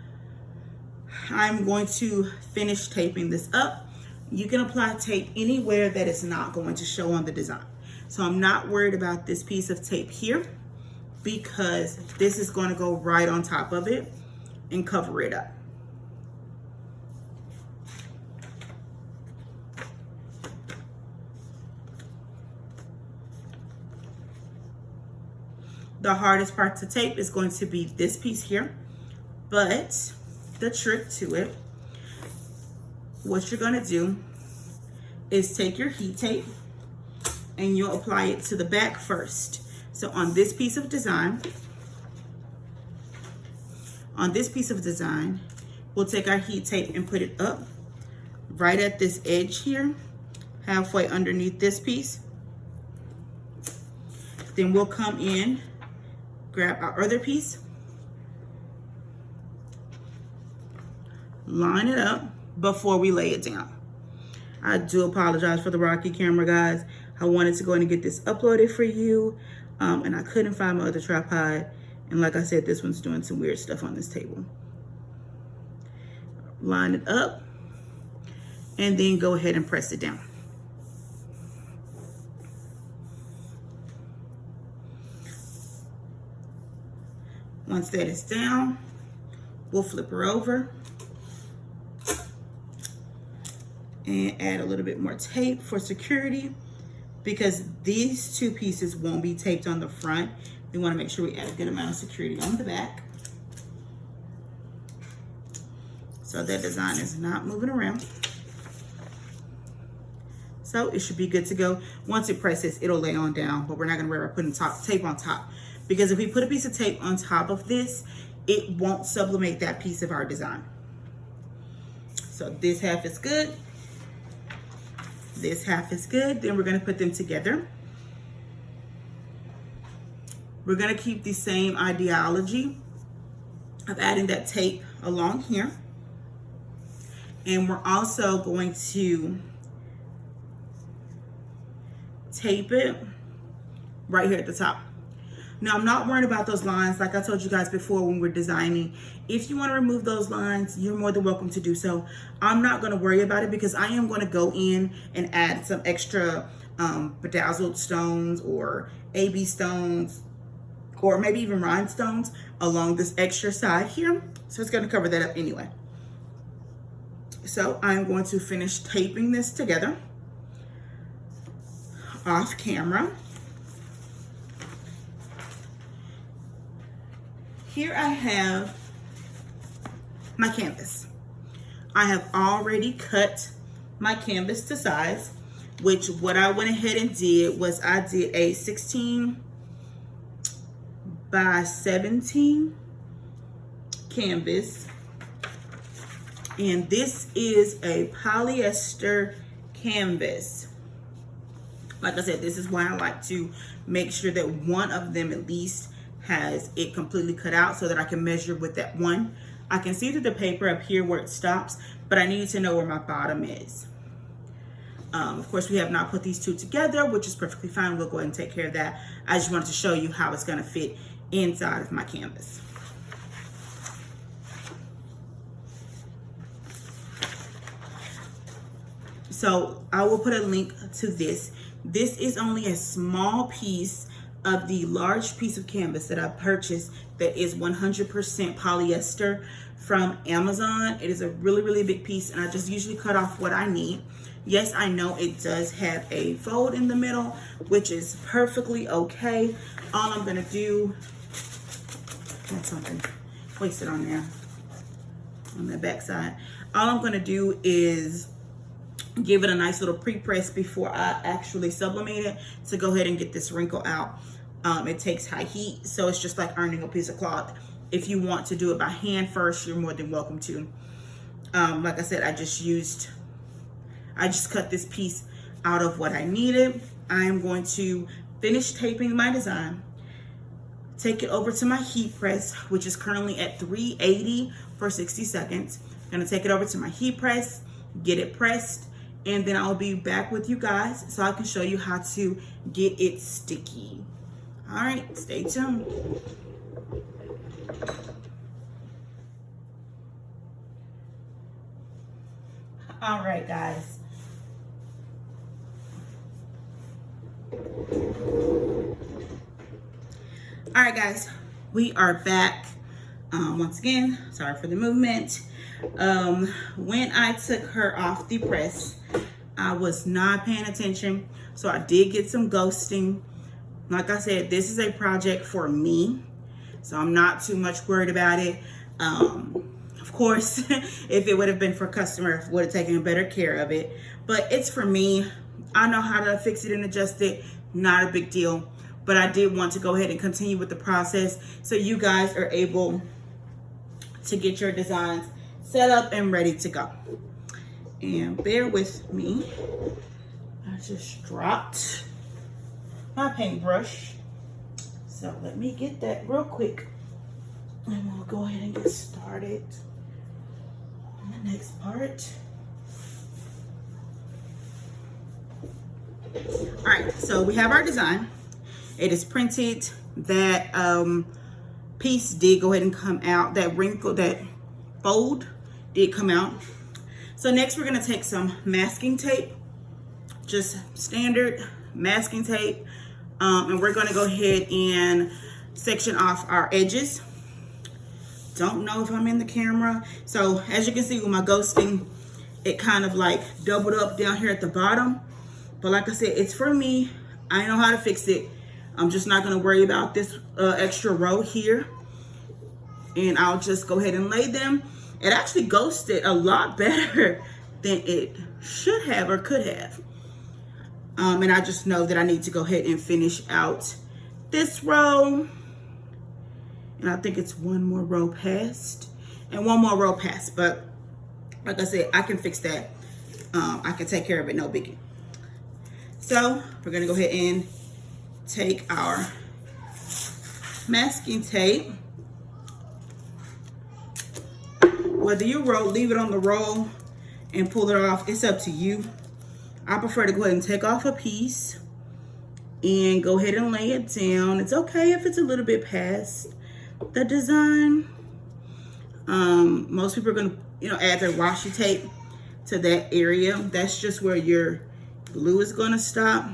S1: I'm going to finish taping this up. You can apply tape anywhere that it's not going to show on the design. So I'm not worried about this piece of tape here because this is going to go right on top of it and cover it up. The hardest part to tape is going to be this piece here, but the trick to it, what you're gonna do is take your heat tape and you'll apply it to the back first. So on this piece of design, we'll take our heat tape and put it up right at this edge here, halfway underneath this piece. Then we'll come in, grab our other piece, line it up before we lay it down. I do apologize for the rocky camera, guys. I wanted to go in and get this uploaded for you, and I couldn't find my other tripod. And like I said, this one's doing some weird stuff on this table. Line it up, and then go ahead and press it down. Once that is down, we'll flip her over and add a little bit more tape for security because these two pieces won't be taped on the front. We want to make sure we add a good amount of security on the back so that design is not moving around. So it should be good to go. Once it presses, it'll lay on down, but we're not going to worry about putting tape on top, because if we put a piece of tape on top of this, it won't sublimate that piece of our design. So this half is good. This half is good. Then we're going to put them together. We're going to keep the same ideology of adding that tape along here. And we're also going to tape it right here at the top. Now, I'm not worried about those lines. Like I told you guys before when we're designing, if you want to remove those lines, you're more than welcome to do so. I'm not going to worry about it because I am going to go in and add some extra bedazzled stones or AB stones, or maybe even rhinestones along this extra side here. So it's going to cover that up anyway. So I'm going to finish taping this together off camera. Here I have my canvas. I have already cut my canvas to size, which what I went ahead and did was I did a 16 by 17 canvas. And this is a polyester canvas. Like I said, this is why I like to make sure that one of them at least has it completely cut out so that I can measure with that one. I can see through the paper up here where it stops, but I need to know where my bottom is. Of course, we have not put these two together, which is perfectly fine. We'll go ahead and take care of that. I just wanted to show you how it's going to fit inside of my canvas. So I will put a link to this. This is only a small piece of the large piece of canvas that I purchased that is 100% polyester from Amazon. It is a really, really big piece, and I just usually cut off what I need. Yes, I know it does have a fold in the middle, which is perfectly okay. All I'm gonna do, that's something wasted on there, on the back side. All I'm gonna do is give it a nice little pre-press before I actually sublimate it to go ahead and get this wrinkle out. It takes high heat, so it's just like ironing a piece of cloth. If you want to do it by hand first, you're more than welcome to. Like I said, I just cut this piece out of what I needed. I am going to finish taping my design, take it over to my heat press, which is currently at 380 for 60 seconds. I'm gonna take it over to my heat press, get it pressed, and then I'll be back with you guys so I can show you how to get it sticky. All right, stay tuned. All right, guys. All right, guys, we are back. Once again, sorry for the movement. When I took her off the press, I was not paying attention, so I did get some ghosting. Like I said, this is a project for me, so I'm not too much worried about it. Of course, if it would have been for a customer, I would have taken better care of it, but it's for me. I know how to fix it and adjust it, not a big deal, but I did want to go ahead and continue with the process so you guys are able to get your designs set up and ready to go. And bear with me, I just dropped my paintbrush, so let me get that real quick and we'll go ahead and get started on the next part. All right, so we have our design. It is printed. That piece did go ahead and come out. That wrinkle, that fold did come out. So next we're gonna take some masking tape, just standard masking tape, and we're gonna go ahead and section off our edges. Don't know if I'm in the camera. So as you can see with my ghosting, it kind of like doubled up down here at the bottom. But like I said, it's for me. I know how to fix it. I'm just not gonna worry about this extra row here. And I'll just go ahead and lay them. It actually ghosted a lot better than it should have or could have. And I just know that I need to go ahead and finish out this row. And I think it's one more row past and one more row past. But like I said, I can fix that. I can take care of it, no biggie. So we're gonna go ahead and take our masking tape. Whether you leave it on the roll and pull it off, it's up to you. I prefer to go ahead and take off a piece and go ahead and lay it down. It's okay if it's a little bit past the design. Most people are gonna, add their washi tape to that area. That's just where your glue is gonna stop.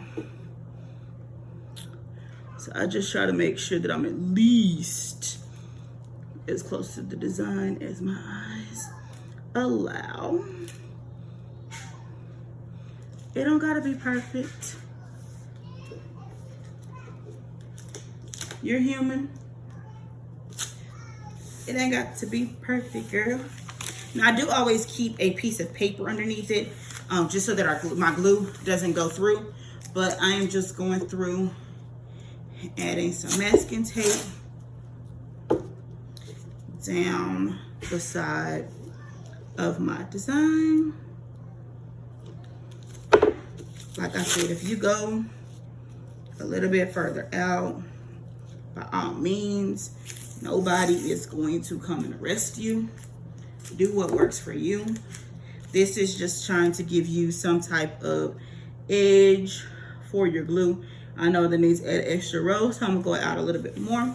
S1: So I just try to make sure that I'm at least as close to the design as my eyes allow. It don't gotta be perfect. You're human. It ain't got to be perfect, girl. Now, I do always keep a piece of paper underneath it, just so that my glue doesn't go through. But I am just going through, adding some masking tape down the side of my design. Like I said, if you go a little bit further out, by all means, nobody is going to come and arrest you. Do what works for you. This is just trying to give you some type of edge for your glue. I know that needs to add extra row, so I'm gonna go out a little bit more.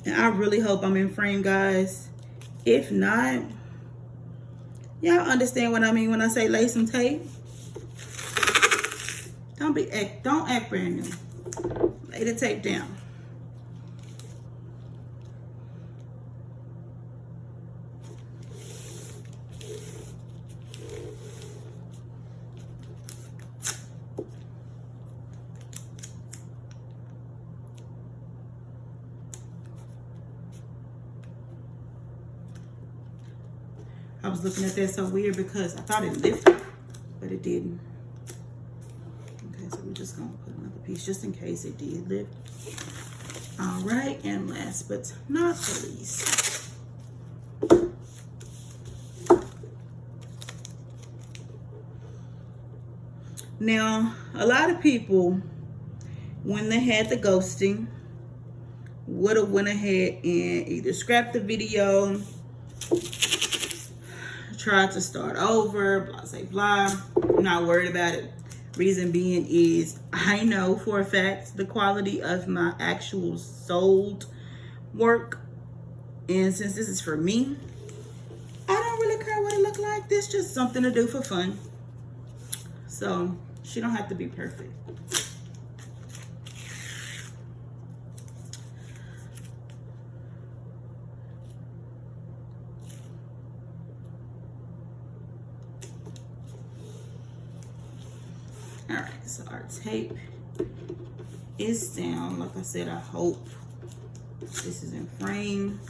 S1: And I really hope I'm in frame, guys. If not, y'all understand what I mean when I say lay some tape. Don't act brand new. Lay the tape down. I was looking at that so weird because I thought it lifted, but it didn't. Okay, so we're just gonna put another piece just in case it did lift. All right, and last but not the least, now a lot of people, when they had the ghosting, would have went ahead and either scrapped the video, tried to start over, blah, say blah. I'm not worried about it. Reason being is I know for a fact the quality of my actual sold work. And since this is for me, I don't really care what it look like. This is just something to do for fun. So she don't have to be perfect. All right, so our tape is down. Like I said, I hope this is in frame.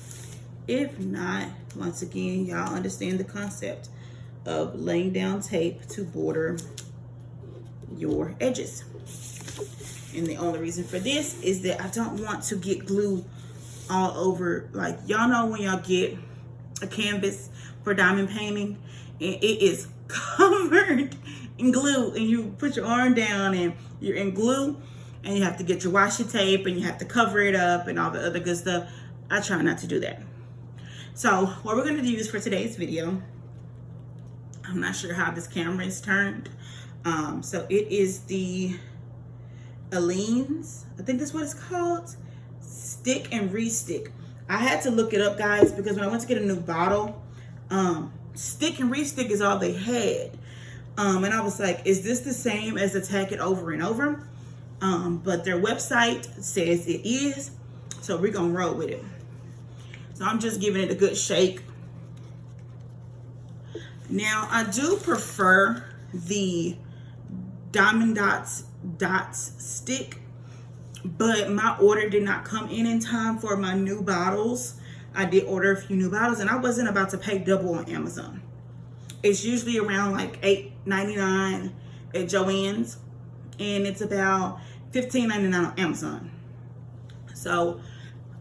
S1: If not, once again, y'all understand the concept of laying down tape to border your edges. And the only reason for this is that I don't want to get glue all over. Like, y'all know when y'all get a canvas for diamond painting and it is covered in glue, and you put your arm down and you're in glue, and you have to get your washi tape and you have to cover it up and all the other good stuff. I try not to do that. So what we're going to use for today's video, I'm not sure how this camera is turned. So it is the Aleene's, I think that's what it's called, Stick and Restick. I had to look it up, guys, because when I went to get a new bottle, Stick and Restick is all they had. And I was like, is this the same as the tack it over and over? But their website says it is, so we're gonna roll with it. So I'm just giving it a good shake. Now, I do prefer the Diamond Dots stick, but my order did not come in time for my new bottles.
S2: I did order a few new bottles, and I wasn't about to pay double on Amazon. It's usually around like $8.99 at Joann's, and it's about $15.99 on Amazon. So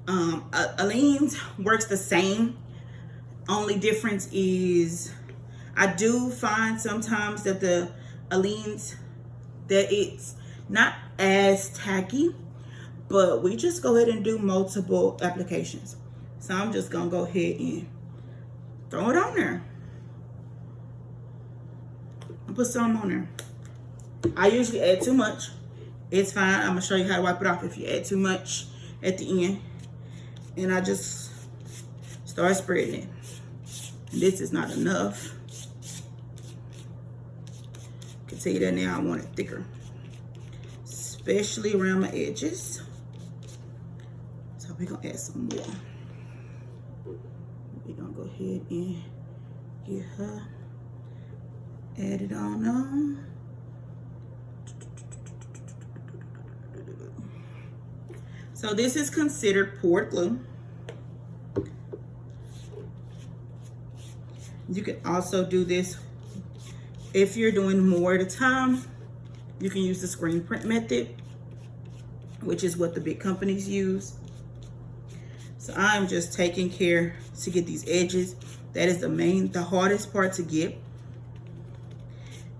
S2: Aleene's works the same. Only difference is I do find sometimes that the Aleene's, that it's not as tacky, but we just go ahead and do multiple applications. So I'm just gonna go ahead and throw it on there. I'll put some on there. I usually add too much. It's fine. I'm gonna show you how to wipe it off if you add too much at the end. And I just start spreading it. And this is not enough. I can tell you that now, I want it thicker, especially around my edges. So we're gonna add some more. We're gonna go ahead and get her added on. So this is considered poured glue. You can also do this if you're doing more at a time. You can use the screen print method, which is what the big companies use. So I'm just taking care to get these edges. That is the hardest part to get.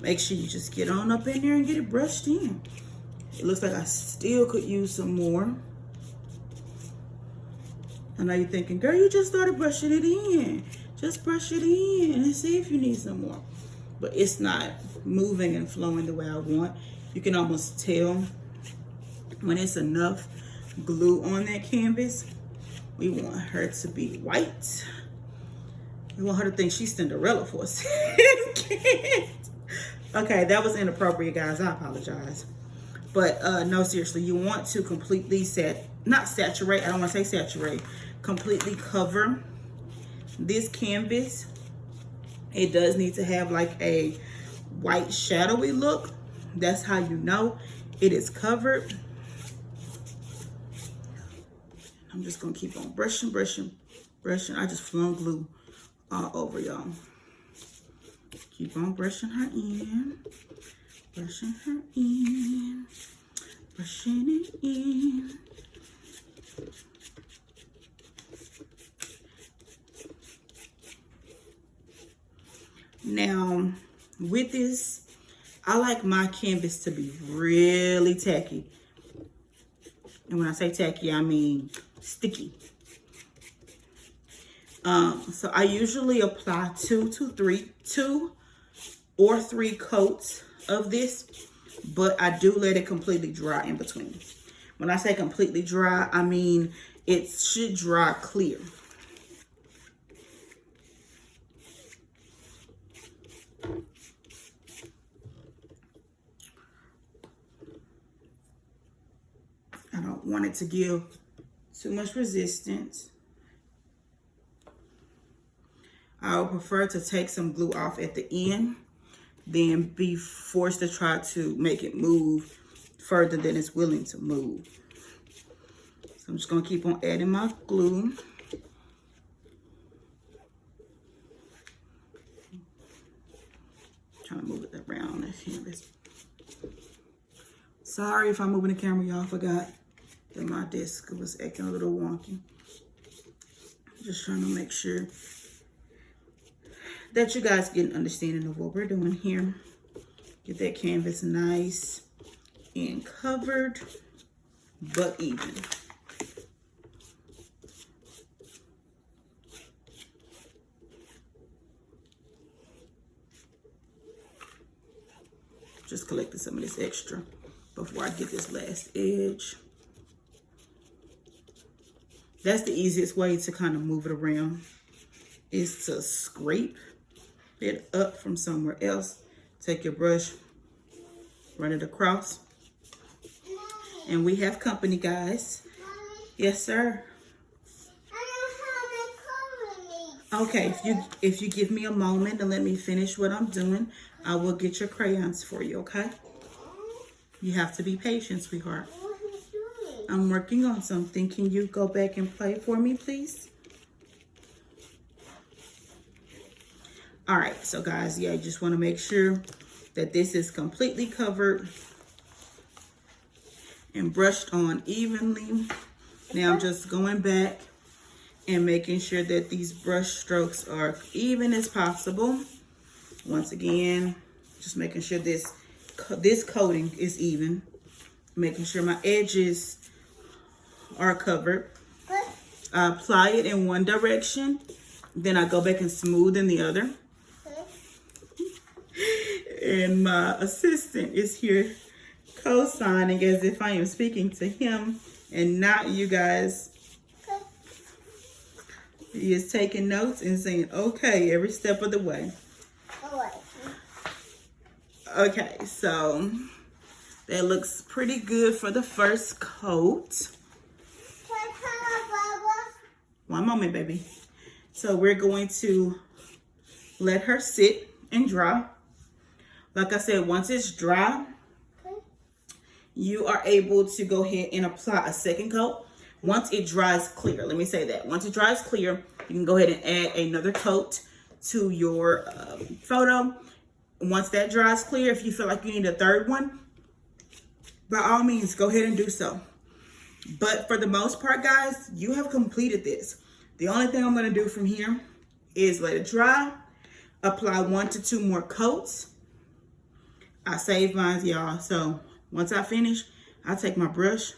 S2: Make sure you just get on up in there and get it brushed in. It looks like I still could use some more. I know you're thinking, girl, you just started brushing it in. Just brush it in and see if you need some more. But it's not moving and flowing the way I want. You can almost tell when it's enough glue on that canvas. We want her to be white. We want her to think she's Cinderella for a second. Okay, that was inappropriate, guys. I apologize. But no, seriously, you want to completely not saturate, I don't want to say saturate, completely cover this canvas. It does need to have like a white shadowy look. That's how you know it is covered. I'm just gonna keep on brushing. I just flung glue all over, y'all. Keep on brushing her in, brushing it in. Now, with this, I like my canvas to be really tacky. And when I say tacky, I mean sticky. So I usually apply two or three coats of this, but I do let it completely dry in between. When I say completely dry, I mean it should dry clear. I don't want it to give too much resistance. I would prefer to take some glue off at the end than be forced to try to make it move further than it's willing to move. So I'm just going to keep on adding my glue. Trying to move it around that canvas. Sorry if I'm moving the camera, y'all. Forgot that my desk was acting a little wonky. Just trying to make sure that you guys get an understanding of what we're doing here. Get that canvas nice and covered, but even. Just collecting some of this extra before I get this last edge. That's the easiest way to kind of move it around, is to scrape it up from somewhere else. Take your brush, run it across. And we have company, guys. Yes, sir. Okay, if you give me a moment and let me finish what I'm doing, I will get your crayons for you, okay? You have to be patient, sweetheart. I'm working on something. Can you go back and play for me, please? All right, so guys, yeah, you just want to make sure that this is completely covered and brushed on evenly. Now I'm just going back and making sure that these brush strokes are even as possible. Once again, just making sure this coating is even, making sure my edges are covered. I apply it in one direction, then I go back and smooth in the other. And my assistant is here co-signing as if I am speaking to him and not you guys. He is taking notes and saying, okay, every step of the way. Okay, so that looks pretty good for the first coat. One moment, baby. So we're going to let her sit and dry. Like I said, once it's dry, you are able to go ahead and apply a second coat. Once it dries clear, let me say that. Once it dries clear, you can go ahead and add another coat to your photo. Once that dries clear, if you feel like you need a third one, by all means, go ahead and do so. But for the most part, guys, you have completed this. The only thing I'm going to do from here is let it dry, apply 1 to 2 more coats. I saved mine, y'all. So once I finish, I'll take my brush.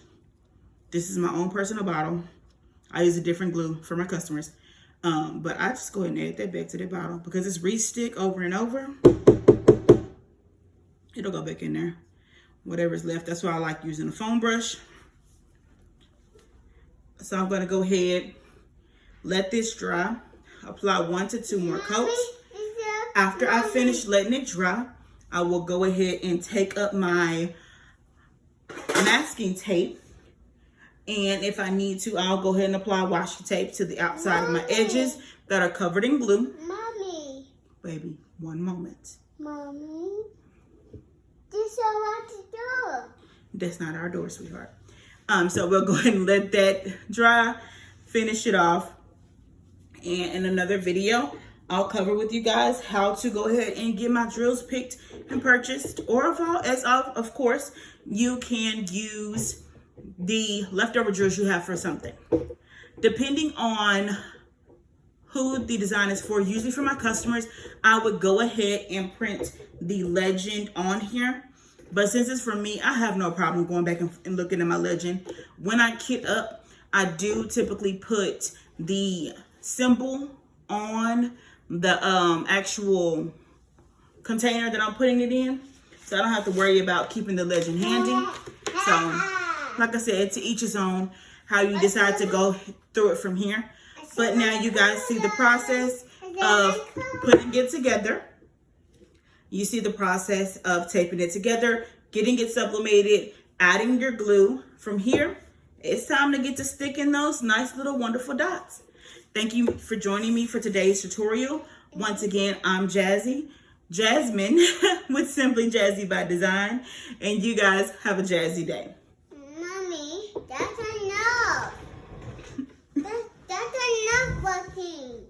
S2: This is my own personal bottle. I use a different glue for my customers. But I just go ahead and add that back to the bottle because it's re-stick over and over. It'll go back in there. Whatever's left. That's why I like using a foam brush. So I'm going to go ahead, let this dry, apply 1 to 2 more coats. After I finish letting it dry, I will go ahead and take up my masking tape. And if I need to, I'll go ahead and apply washi tape to the outside of my edges that are covered in glue.
S3: Mommy.
S2: Baby, one moment.
S3: Mommy. This is what to do.
S2: That's not our door, sweetheart. So we'll go ahead and let that dry, finish it off. And in another video, I'll cover with you guys how to go ahead and get my drills picked and purchased. Or of course, you can use the leftover drills you have for something. Depending on who the design is for, usually for my customers, I would go ahead and print the legend on here. But since it's for me, I have no problem going back and looking at my legend. When I kit up, I do typically put the symbol on the actual container that I'm putting it in. So I don't have to worry about keeping the legend handy. So, like I said, to each his own, how you decide to go through it from here. But now you guys see the process of putting it together. You see the process of taping it together, getting it sublimated, adding your glue. From here, it's time to get to sticking those nice little wonderful dots. Thank you for joining me for today's tutorial. Once again, I'm Jasmine with Simply Jazzy by Design. And you guys have a jazzy day.
S3: Mommy, that's enough. That's enough working.